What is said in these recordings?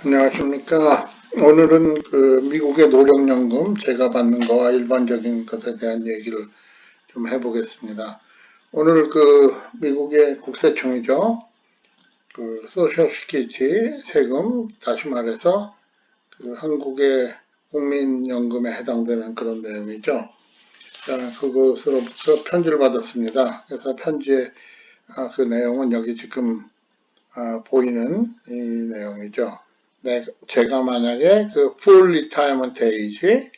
안녕하십니까. 오늘은 미국의 노령연금 제가 받는 거와 일반적인 것에 대한 얘기를 좀 해보겠습니다. 오늘 미국의 국세청이죠. 소셜 시큐리티 세금, 다시 말해서 한국의 국민연금에 해당되는 그런 내용이죠. 자, 그것으로부터 편지를 받았습니다. 그래서 편지의 그 내용은 여기 지금 보이는 이 내용이죠. 제가 만약에 full retirement age,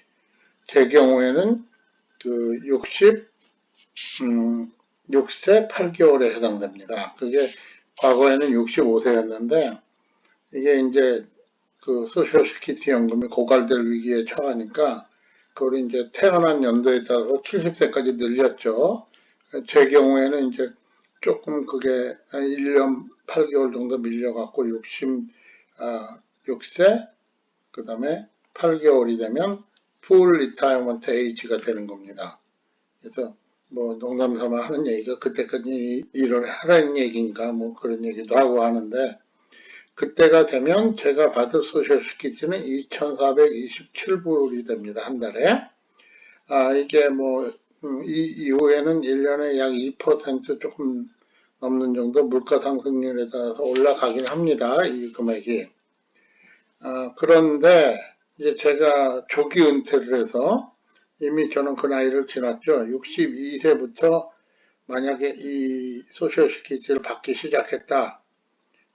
제 경우에는 6세 8개월에 해당됩니다. 그게 과거에는 65세였는데, 이게 이제 소셜 시큐리티 연금이 고갈될 위기에 처하니까, 그걸 이제 태어난 연도에 따라서 70세까지 늘렸죠. 제 경우에는 이제 조금 그게 1년 8개월 정도 밀려갖고 6세, 그 다음에 8개월이 되면 full retirement age가 되는 겁니다. 그래서 뭐 농담삼아 하는 얘기가 그때까지 일을 하라는 얘기인가 뭐 그런 얘기도 하고 하는데, 그때가 되면 제가 받을 소셜 시큐리티는 2,427불이 됩니다. 한 달에. 이게 이 이후에는 1년에 약 2% 조금 넘는 정도 물가 상승률에 따라서 올라가긴 합니다. 이 금액이. 그런데 이제 제가 조기 은퇴를 해서 이미 저는 그 나이를 지났죠. 62세부터 만약에 이 소셜 시큐리티를 받기 시작했다.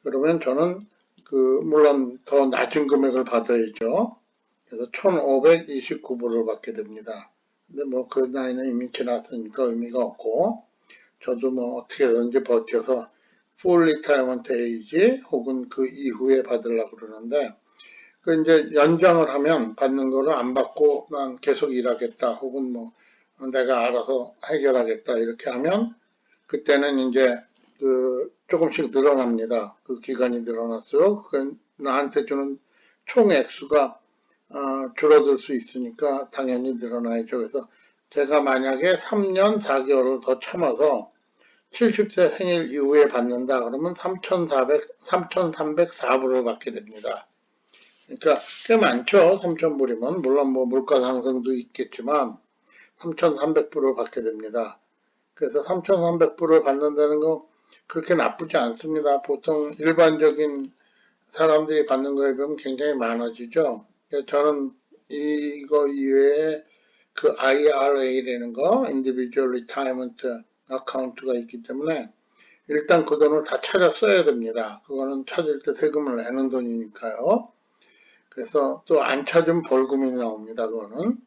그러면 저는 물론 더 낮은 금액을 받아야죠. 그래서 1,529불을 받게 됩니다. 근데 그 나이는 이미 지났으니까 의미가 없고, 저도 어떻게든지 버텨서 full retirement age 혹은 그 이후에 받으려고 그러는데, 이제 연장을 하면 받는 거를 안 받고 난 계속 일하겠다 혹은 내가 알아서 해결하겠다 이렇게 하면 그때는 이제 조금씩 늘어납니다. 그 기간이 늘어날수록 나한테 주는 총 액수가 줄어들 수 있으니까 당연히 늘어나야죠. 그래서 제가 만약에 3년 4개월을 더 참아서 70세 생일 이후에 받는다 그러면 3,304불을 받게 됩니다. 그러니까 꽤 많죠. 3,000불이면. 물론 물가 상승도 있겠지만 3,300불을 받게 됩니다. 그래서 3,300불을 받는다는 거 그렇게 나쁘지 않습니다. 보통 일반적인 사람들이 받는 거에 비하면 굉장히 많아지죠. 저는 이거 이외에 그 IRA라는 거, Individual Retirement Account가 있기 때문에 일단 그 돈을 다 찾아 써야 됩니다. 그거는 찾을 때 세금을 내는 돈이니까요. 그래서 또 안 찾으면 벌금이 나옵니다. 그거는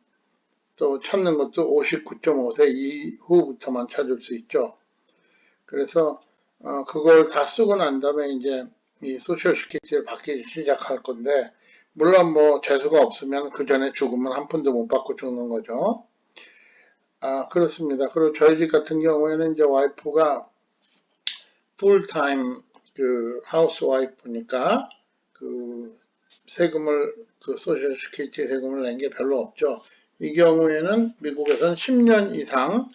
또 찾는 것도 59.5세 이후부터만 찾을 수 있죠. 그래서 그걸 다 쓰고 난 다음에 이제 이 소셜 시큐리티를 받기 시작할 건데, 물론 재수가 없으면 그 전에 죽으면 한 푼도 못 받고 죽는 거죠. 그렇습니다. 그리고 저희 집 같은 경우에는 이제 와이프가 풀타임 하우스 와이프니까 세금을 소셜 시큐리티 세금을 낸 게 별로 없죠. 이 경우에는 미국에서는 10년 이상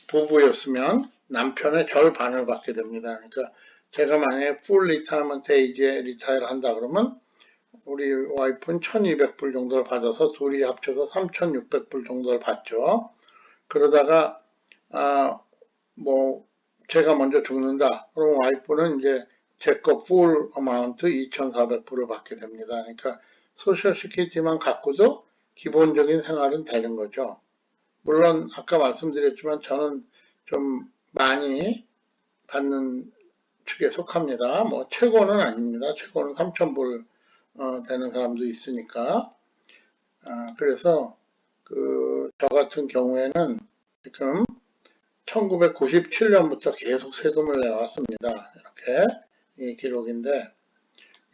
부부였으면 남편의 절반을 받게 됩니다. 그러니까 제가 만약에 풀 리타이먼트 에이지에 리타이를 한다 그러면 우리 와이프는 1,200불 정도를 받아서 둘이 합쳐서 3,600불 정도를 받죠. 그러다가 제가 먼저 죽는다. 그럼 와이프는 이제 제 거 풀 어마운트 2,400불을 받게 됩니다. 그러니까 소셜 시큐리티만 갖고도 기본적인 생활은 되는 거죠. 물론 아까 말씀드렸지만 저는 좀 많이 받는 축에 속합니다. 최고는 아닙니다. 최고는 3,000불 되는 사람도 있으니까. 그래서 저 같은 경우에는 지금 1997년부터 계속 세금을 내왔습니다. 이렇게 이 기록인데,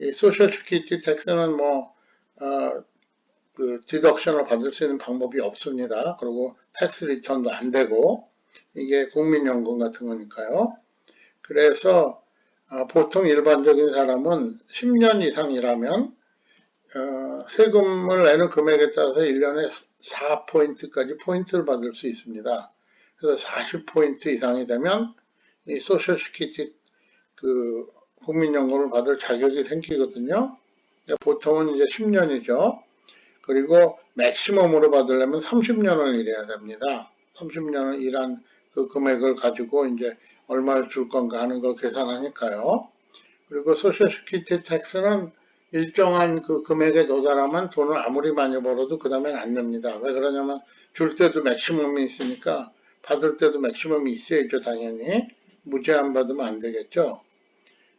이 소셜 시큐리티 텍스는 디덕션을 받을 수 있는 방법이 없습니다. 그리고 텍스 리턴도 안 되고, 이게 국민연금 같은 거니까요. 그래서 보통 일반적인 사람은 10년 이상 일하면 세금을 내는 금액에 따라서 1년에 4포인트까지 포인트를 받을 수 있습니다. 그래서 40포인트 이상이 되면 이 소셜 시큐리티 국민연금을 받을 자격이 생기거든요. 보통은 이제 10년이죠. 그리고 맥시멈으로 받으려면 30년을 일해야 됩니다. 30년을 일한 그 금액을 가지고 이제 얼마를 줄 건가 하는 걸 계산하니까요. 그리고 소셜 시큐리티 텍스는 일정한 그 금액에 도달하면 돈을 아무리 많이 벌어도 그 다음엔 안 냅니다. 왜 그러냐면 줄 때도 맥시멈이 있으니까 받을 때도 맥시멈이 있어야죠, 당연히. 무제한 받으면 안 되겠죠.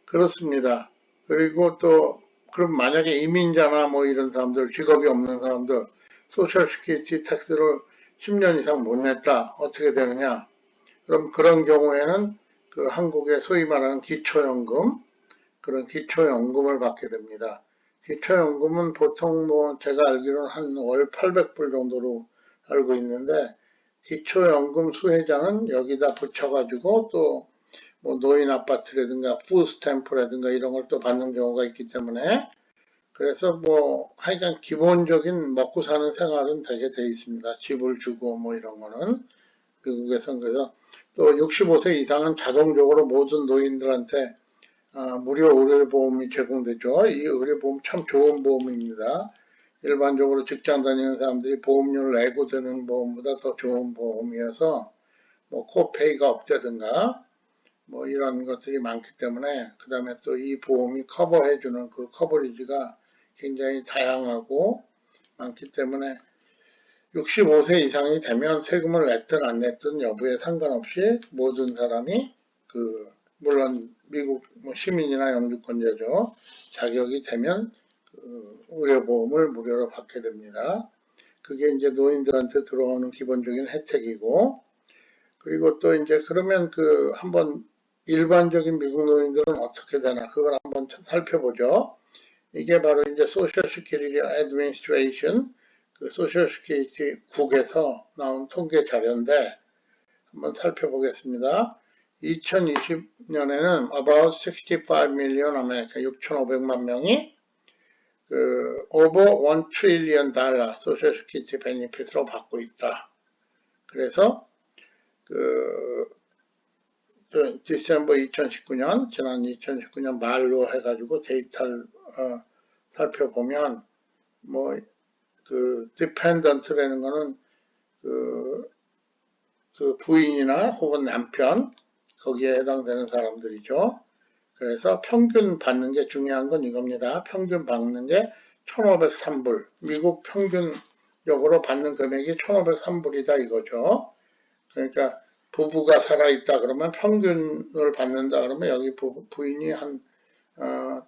그렇습니다. 그리고 또 그럼 만약에 이민자나 뭐 이런 사람들, 직업이 없는 사람들 소셜 시큐리티 텍스를 10년 이상 못 냈다. 어떻게 되느냐? 그럼 그런 경우에는 그 한국의 소위 말하는 기초연금, 그런 기초연금을 받게 됩니다. 기초연금은 보통 뭐 제가 알기로는 한 월 800불 정도로 알고 있는데 기초연금 수혜자는 여기다 붙여가지고 또 뭐 노인 아파트라든가 푸스탬프라든가 이런 걸 또 받는 경우가 있기 때문에 그래서 뭐 하여간 기본적인 먹고 사는 생활은 되게 돼 있습니다. 집을 주고 뭐 이런 거는 미국에서는 그래서 또 65세 이상은 자동적으로 모든 노인들한테 무료 의료보험이 제공되죠. 이 의료보험 참 좋은 보험입니다. 일반적으로 직장 다니는 사람들이 보험료를 내고 드는 보험보다 더 좋은 보험이어서 뭐 코페이가 없다든가 뭐 이런 것들이 많기 때문에 그 다음에 또 이 보험이 커버해주는 그 커버리지가 굉장히 다양하고 많기 때문에 65세 이상이 되면 세금을 냈든 안 냈든 여부에 상관없이 모든 사람이 그 물론 미국 시민이나 영주권자죠. 자격이 되면 그 의료보험을 무료로 받게 됩니다. 그게 이제 노인들한테 들어오는 기본적인 혜택이고 그리고 또 이제 그러면 그 한번 일반적인 미국 노인들은 어떻게 되나 그걸 한번 살펴보죠. 이게 바로 이제 소셜 시큐리티 애드미니스트레이션 그 소셜 시큐리티 국에서 나온 통계 자료인데 한번 살펴보겠습니다. 2020년에는 about 65 million 아메리카 6,500만 명이 그 over 1 trillion 달러 소셜 시큐리티 베니핏으로 받고 있다. 그래서 그 디셈버 2019년 지난 2019년 말로 해가지고 데이터를 살펴보면 뭐 그 dependent라는 거는 그 부인이나 혹은 남편 거기에 해당되는 사람들이죠. 그래서 평균 받는 게 중요한 건 이겁니다. 평균 받는 게 1,503불. 미국 평균적으로 받는 금액이 1,503불이다 이거죠. 그러니까 부부가 살아있다 그러면 평균을 받는다 그러면 여기 부인이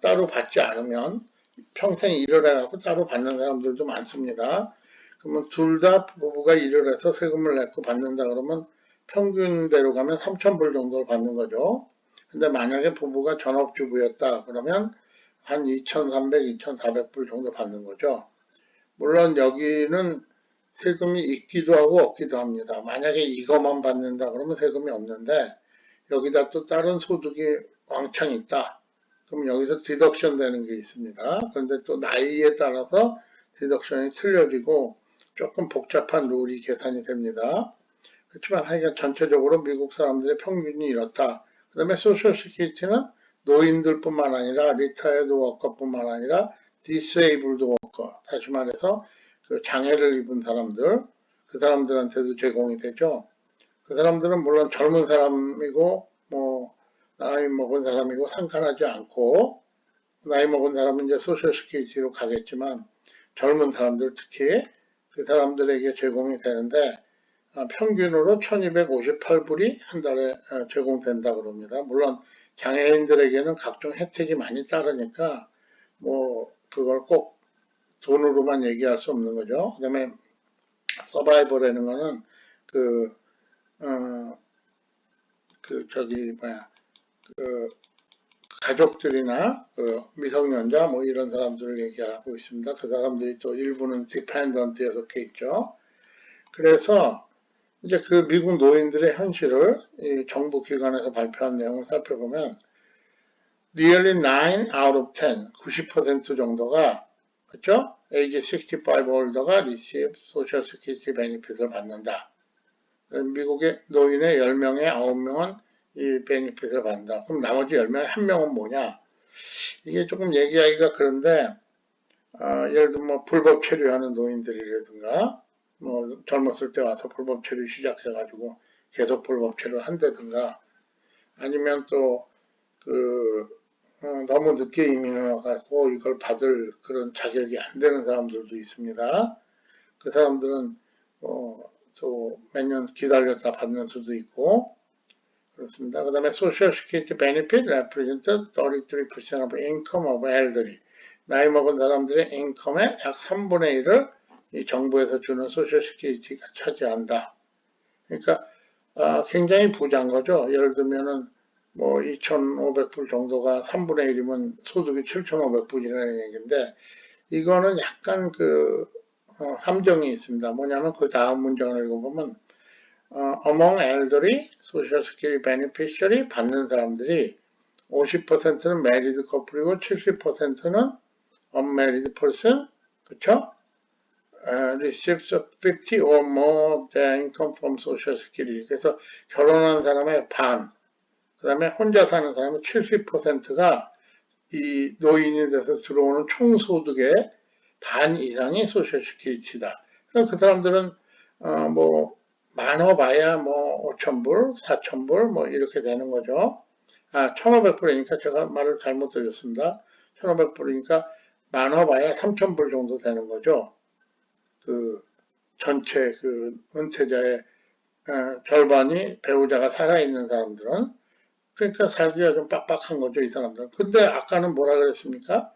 따로 받지 않으면 평생 일을 해갖고 따로 받는 사람들도 많습니다. 그러면 둘 다 부부가 일을 해서 세금을 내고 받는다 그러면 평균대로 가면 3,000불 정도를 받는 거죠. 근데 만약에 부부가 전업주부였다 그러면 한 2,300, 2,400불 정도 받는 거죠. 물론 여기는 세금이 있기도 하고 없기도 합니다. 만약에 이것만 받는다 그러면 세금이 없는데 여기다 또 다른 소득이 왕창 있다. 그럼 여기서 디덕션 되는 게 있습니다. 그런데 또 나이에 따라서 디덕션이 틀려지고 조금 복잡한 룰이 계산이 됩니다. 그렇지만 하여간 전체적으로 미국 사람들의 평균이 이렇다. 그 다음에 소셜 시큐리티는 노인들뿐만 아니라 리타이어드 워커뿐만 아니라 디세이블드 워커, 다시 말해서 그 장애를 입은 사람들, 그 사람들한테도 제공이 되죠. 그 사람들은 물론 젊은 사람이고 뭐 나이 먹은 사람이고 상관하지 않고 나이 먹은 사람은 이제 소셜 시큐리티로 가겠지만 젊은 사람들 특히 그 사람들에게 제공이 되는데 평균으로 1258불이 한 달에 제공된다 그럽니다. 물론 장애인들에게는 각종 혜택이 많이 따르니까 뭐 그걸 꼭 돈으로만 얘기할 수 없는 거죠. 그 다음에 서바이벌이라는 거는 가족들이나 미성년자 뭐 이런 사람들을 얘기하고 있습니다. 그 사람들이 또 일부는 디펜던트에 속해 있죠. 그래서 이제 그 미국 노인들의 현실을 이 정부 기관에서 발표한 내용을 살펴보면 nearly 9 out of 10, 90% 정도가 그렇죠? age 65 older가 receive social security benefit을 받는다. 미국의 노인의 10명에 9명은 이 베니핏을 받는다. 그럼 나머지 10명에 1명은 뭐냐? 이게 조금 얘기하기가 그런데, 예를 들면 뭐 불법 체류하는 노인들이라든가, 뭐 젊었을 때 와서 불법 체류 시작해가지고 계속 불법 체류를 한다든가, 아니면 또 너무 늦게 이민을 와가지고 이걸 받을 그런 자격이 안 되는 사람들도 있습니다. 그 사람들은 또 몇 년 기다렸다 받는 수도 있고 그렇습니다. 그 다음에 Social Security Benefit represent 33% of income of elderly. 나이 먹은 사람들의 인컴의 약 3분의 1을 이 정부에서 주는 소셜 시큐리티가 차지한다. 그러니까 굉장히 부자인 거죠. 예를 들면은 뭐 2,500불 정도가 3분의 1이면 소득이 7,500불이라는 얘기인데, 이거는 약간 함정이 있습니다. 뭐냐면 그 다음 문장을 읽어보면 among elderly social security beneficiary 받는 사람들이 50%는 married couple이고 70%는 unmarried person, 그쵸? receives 50 or more of their income from social security. 그래서 결혼한 사람의 반, 그 다음에 혼자 사는 사람의 70%가 이 노인이 돼서 들어오는 총소득의 반 이상이 소셜 시큐리티다. 그 사람들은 뭐 많아봐야 뭐 5,000불, 4,000불 뭐 이렇게 되는 거죠. 1,500불이니까 제가 말을 잘못 들렸습니다. 1,500불이니까 많아봐야 3,000불 정도 되는 거죠. 전체 은퇴자의 절반이 배우자가 살아있는 사람들은. 그러니까 살기가 좀 빡빡한 거죠, 이 사람들은. 근데 아까는 뭐라 그랬습니까?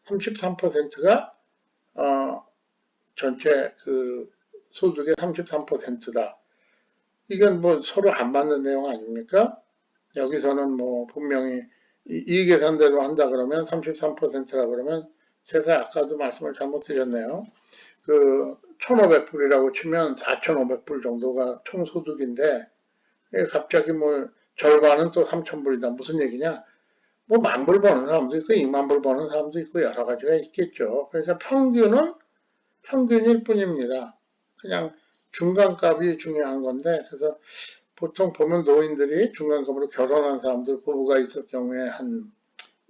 33%가 전체 소득의 33%다. 이건 뭐 서로 안 맞는 내용 아닙니까? 여기서는 뭐 분명히 이 계산대로 한다 그러면 33%라 그러면, 제가 아까도 말씀을 잘못 드렸네요. 1,500불이라고 치면 4,500불 정도가 총소득인데, 갑자기 뭐 절반은 또 3,000불이다. 무슨 얘기냐? 뭐 10,000불 버는 사람도 있고 20,000불 버는 사람도 있고 여러 가지가 있겠죠. 그러니까 평균일 뿐입니다. 그냥 중간값이 중요한 건데, 그래서 보통 보면 노인들이 중간값으로 결혼한 사람들, 부부가 있을 경우에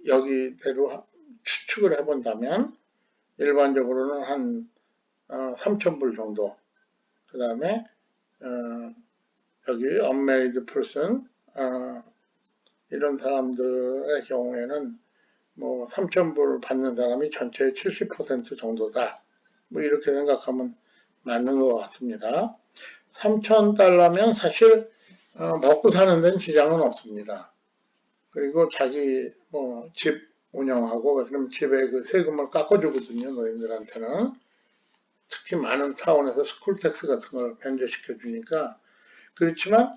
여기대로 추측을 해본다면 일반적으로는 한 3,000불 정도, 그 다음에 여기 unmarried person 이런 사람들의 경우에는 뭐 3,000불 받는 사람이 전체의 70% 정도다. 뭐 이렇게 생각하면 맞는 것 같습니다. 3,000달러면 사실 먹고 사는 데는 지장은 없습니다. 그리고 자기 뭐 집 운영하고 그럼 집에 세금을 깎아주거든요, 노인들한테는. 특히 많은 타운에서 스쿨텍스 같은 걸 면제시켜 주니까. 그렇지만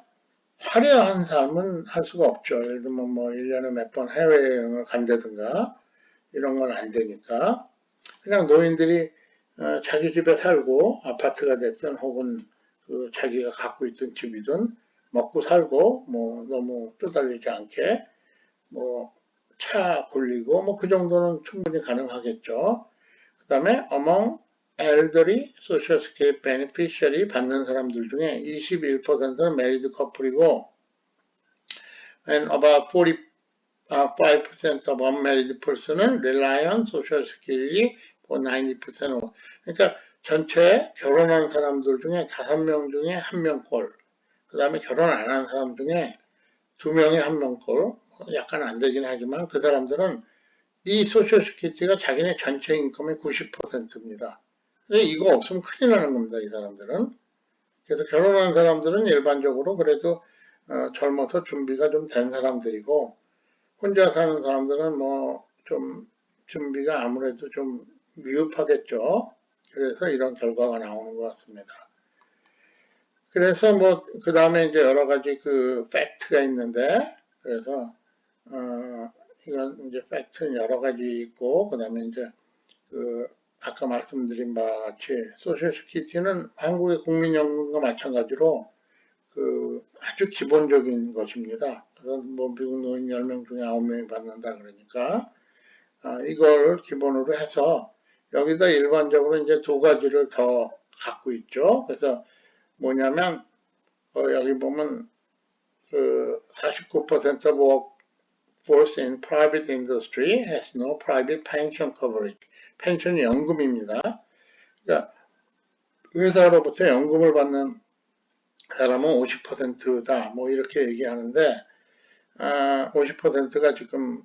화려한 삶은 할 수가 없죠. 예를 들면 뭐 1년에 몇 번 해외여행을 간다든가 이런 건 안 되니까 그냥 노인들이 자기 집에 살고 아파트가 됐든 혹은 자기가 갖고 있던 집이든 먹고 살고 뭐 너무 쪼달리지 않게 뭐 차 굴리고 뭐 그 정도는 충분히 가능하겠죠. 그 다음에 among elderly social security beneficiary 받는 사람들 중에 21%는 married couple이고 and about 45% of unmarried person은 rely on social security for 90%. 그러니까 전체 결혼한 사람들 중에 5명 중에 1명꼴, 그 다음에 결혼 안 한 사람 중에 2명에 1명꼴, 약간 안 되긴 하지만 그 사람들은 이 소셜 시큐리티가 자기네 전체 인컴의 90%입니다. 이거 없으면 큰일 나는 겁니다, 이 사람들은. 그래서 결혼한 사람들은 일반적으로 그래도 젊어서 준비가 좀 된 사람들이고, 혼자 사는 사람들은 뭐 좀 준비가 아무래도 좀 미흡하겠죠. 그래서 이런 결과가 나오는 것 같습니다. 그래서 뭐 그 다음에 이제 여러 가지 팩트가 있는데, 그래서 이건 이제 팩트는 여러 가지 있고, 그 다음에 이제 아까 말씀드린 바와 같이 소셜 시큐리티는 한국의 국민연금과 마찬가지로 아주 기본적인 것입니다. 그래서 뭐 미국 노인 10명 중에 9명이 받는다 그러니까 이걸 기본으로 해서 여기다 일반적으로 이제 2가지를 더 갖고 있죠. 그래서 뭐냐면 여기 보면 49% work workforce in private industry has no private pension coverage. 펜션이 연금입니다. 그러니까 회사로부터 연금을 받는 사람은 50%다. 뭐 이렇게 얘기하는데 50%가 지금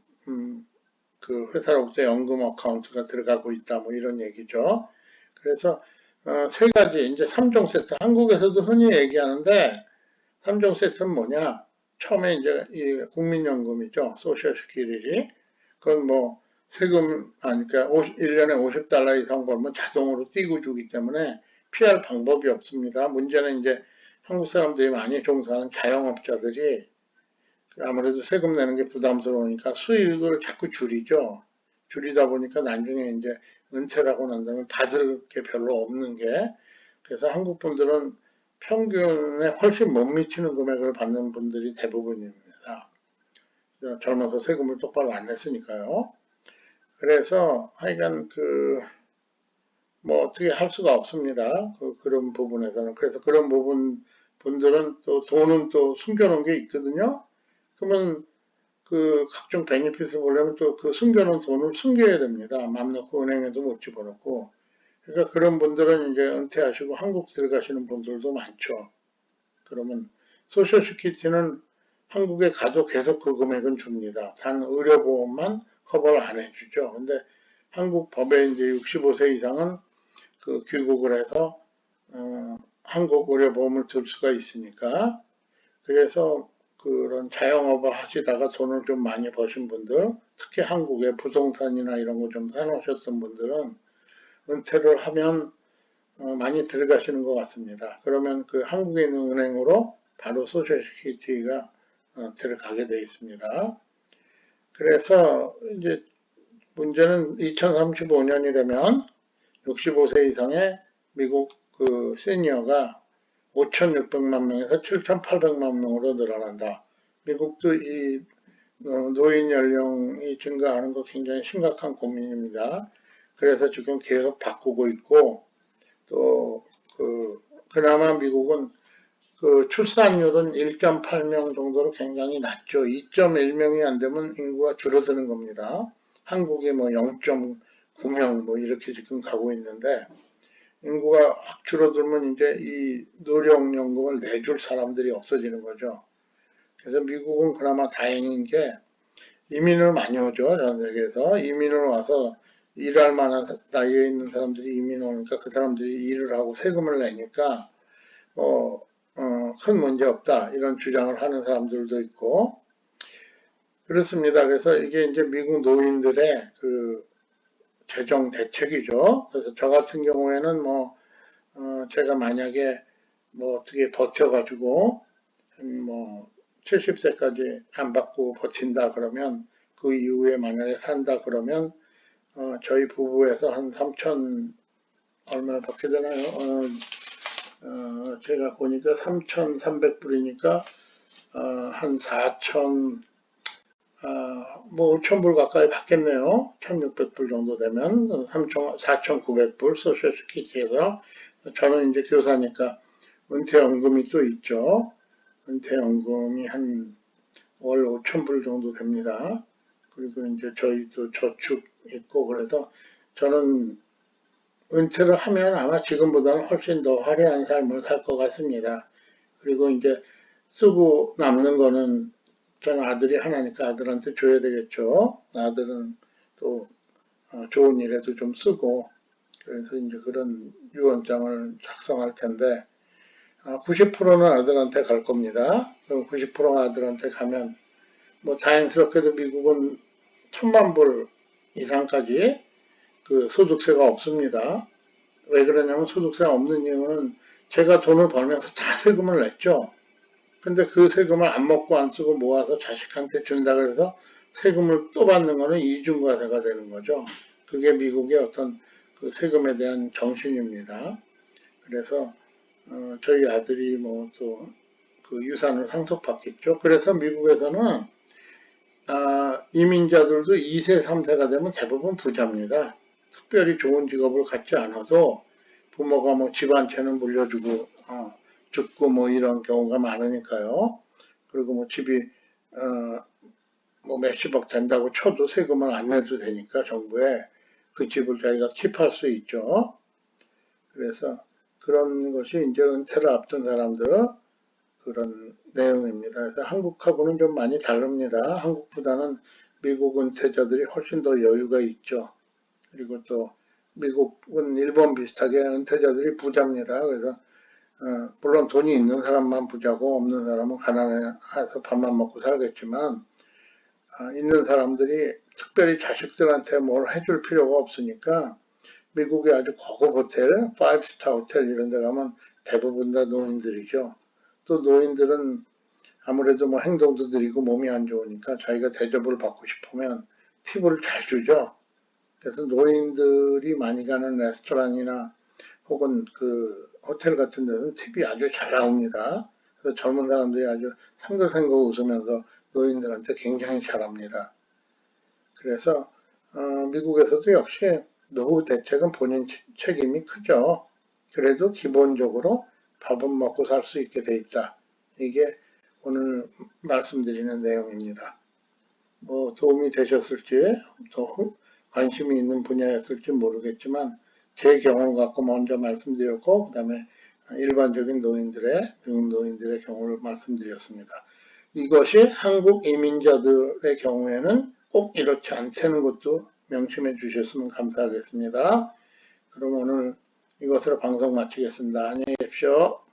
그 회사로부터 연금 어카운트가 들어가고 있다. 뭐 이런 얘기죠. 그래서 세 가지 이제 3종 세트 한국에서도 흔히 얘기하는데 3종 세트는 뭐냐? 처음에 이제 이 국민연금이죠. 소셜시큐리티. 그건 뭐 세금 그러니까 1년에 $50 이상 벌면 자동으로 띄고 주기 때문에 피할 방법이 없습니다. 문제는 이제 한국 사람들이 많이 종사하는 자영업자들이 아무래도 세금 내는 게 부담스러우니까 수익을 자꾸 줄이죠. 줄이다 보니까 나중에 이제 은퇴를 하고 난 다음에 받을 게 별로 없는 게, 그래서 한국 분들은 평균에 훨씬 못 미치는 금액을 받는 분들이 대부분입니다. 젊어서 세금을 똑바로 안 냈으니까요. 그래서 하여간 뭐 어떻게 할 수가 없습니다. 그런 부분에서는. 그래서 그런 분들은 또 돈은 또 숨겨놓은 게 있거든요. 그러면 각종 베니핏을 보려면 또 숨겨놓은 돈을 숨겨야 됩니다. 맘 놓고 은행에도 못 집어넣고. 그러니까 그런 분들은 이제 은퇴하시고 한국 들어가시는 분들도 많죠. 그러면 소셜시큐리티는 한국에 가도 계속 그 금액은 줍니다. 단 의료보험만 커버를 안 해주죠. 근데 한국 법에 이제 65세 이상은 귀국을 해서 한국 의료보험을 들 수가 있으니까, 그래서 그런 자영업을 하시다가 돈을 좀 많이 버신 분들, 특히 한국에 부동산이나 이런 거 좀 사놓으셨던 분들은 은퇴를 하면 많이 들어가시는 것 같습니다. 그러면 한국에 있는 은행으로 바로 소셜시큐리티가 들어가게 되어 있습니다. 그래서 이제 문제는 2035년이 되면 65세 이상의 미국 시니어가 5,600만 명에서 7,800만 명으로 늘어난다. 미국도 이 노인 연령이 증가하는 거 굉장히 심각한 고민입니다. 그래서 지금 계속 바꾸고 있고, 또 그나마 미국은 출산율은 1.8명 정도로 굉장히 낮죠. 2.1명이 안 되면 인구가 줄어드는 겁니다. 한국이 뭐 0.9명 뭐 이렇게 지금 가고 있는데, 인구가 확 줄어들면 이제 이 노령연금을 내줄 사람들이 없어지는 거죠. 그래서 미국은 그나마 다행인 게 이민을 많이 오죠. 전 세계에서. 이민을 와서 일할 만한 나이에 있는 사람들이 이민 오니까 그 사람들이 일을 하고 세금을 내니까 큰 문제 없다. 이런 주장을 하는 사람들도 있고 그렇습니다. 그래서 이게 이제 미국 노인들의 재정 대책이죠. 그래서 저 같은 경우에는 제가 만약에 어떻게 버텨가지고, 70세까지 안 받고 버틴다 그러면, 그 이후에 만약에 산다 그러면, 저희 부부에서 한 3천, 얼마나 받게 되나요? 제가 보니까 3,300불이니까, 한 4천, 5,000불 가까이 받겠네요. 1,600불 정도 되면 4,900불 소셜시큐리티에서. 저는 이제 교사니까 은퇴연금이 또 있죠. 은퇴연금이 한 월 5,000불 정도 됩니다. 그리고 이제 저희도 저축 있고, 그래서 저는 은퇴를 하면 아마 지금보다는 훨씬 더 화려한 삶을 살 것 같습니다. 그리고 이제 쓰고 남는 거는 저는 아들이 하나니까 아들한테 줘야 되겠죠. 아들은 또 좋은 일에도 좀 쓰고, 그래서 이제 그런 유언장을 작성할 텐데 90%는 아들한테 갈 겁니다. 그럼 90%가 아들한테 가면 다행스럽게도 미국은 1,000만 불 이상까지 소득세가 없습니다. 왜 그러냐면 소득세가 없는 이유는 제가 돈을 벌면서 다 세금을 냈죠. 근데 그 세금을 안 먹고 안 쓰고 모아서 자식한테 준다 그래서 세금을 또 받는 거는 이중과세가 되는 거죠. 그게 미국의 어떤 세금에 대한 정신입니다. 그래서 저희 아들이 또 유산을 상속받겠죠. 그래서 미국에서는 이민자들도 2세, 3세가 되면 대부분 부자입니다. 특별히 좋은 직업을 갖지 않아도 부모가 집 한 채는 물려주고 죽고 이런 경우가 많으니까요. 그리고 집이 뭐 몇십억 된다고 쳐도 세금을 안 내도 되니까 정부에 그 집을 자기가 킵할 수 있죠. 그래서 그런 것이 이제 은퇴를 앞둔 사람들 그런 내용입니다. 그래서 한국하고는 좀 많이 다릅니다. 한국보다는 미국 은퇴자들이 훨씬 더 여유가 있죠. 그리고 또 미국은 일본 비슷하게 은퇴자들이 부자입니다. 그래서 물론 돈이 있는 사람만 부자고 없는 사람은 가난해서 밥만 먹고 살겠지만 있는 사람들이 특별히 자식들한테 뭘 해줄 필요가 없으니까 미국의 아주 고급 호텔, 5스타 호텔 이런 데 가면 대부분 다 노인들이죠. 또 노인들은 아무래도 뭐 행동도 느리고 몸이 안 좋으니까 자기가 대접을 받고 싶으면 팁을 잘 주죠. 그래서 노인들이 많이 가는 레스토랑이나 혹은 그 호텔 같은 데는 팁이 아주 잘 나옵니다. 그래서 젊은 사람들이 아주 생글생글 웃으면서 노인들한테 굉장히 잘합니다. 그래서 미국에서도 역시 노후 대책은 본인 책임이 크죠. 그래도 기본적으로 밥은 먹고 살 수 있게 돼 있다. 이게 오늘 말씀드리는 내용입니다. 뭐 도움이 되셨을지 또 관심이 있는 분야였을지 모르겠지만 제 경험 갖고 먼저 말씀드렸고 그 다음에 일반적인 노인들의 미국 노인들의 경우를 말씀드렸습니다. 이것이 한국 이민자들의 경우에는 꼭 이렇지 않다는 것도 명심해 주셨으면 감사하겠습니다. 그럼 오늘 이것으로 방송 마치겠습니다. 안녕히 계십시오.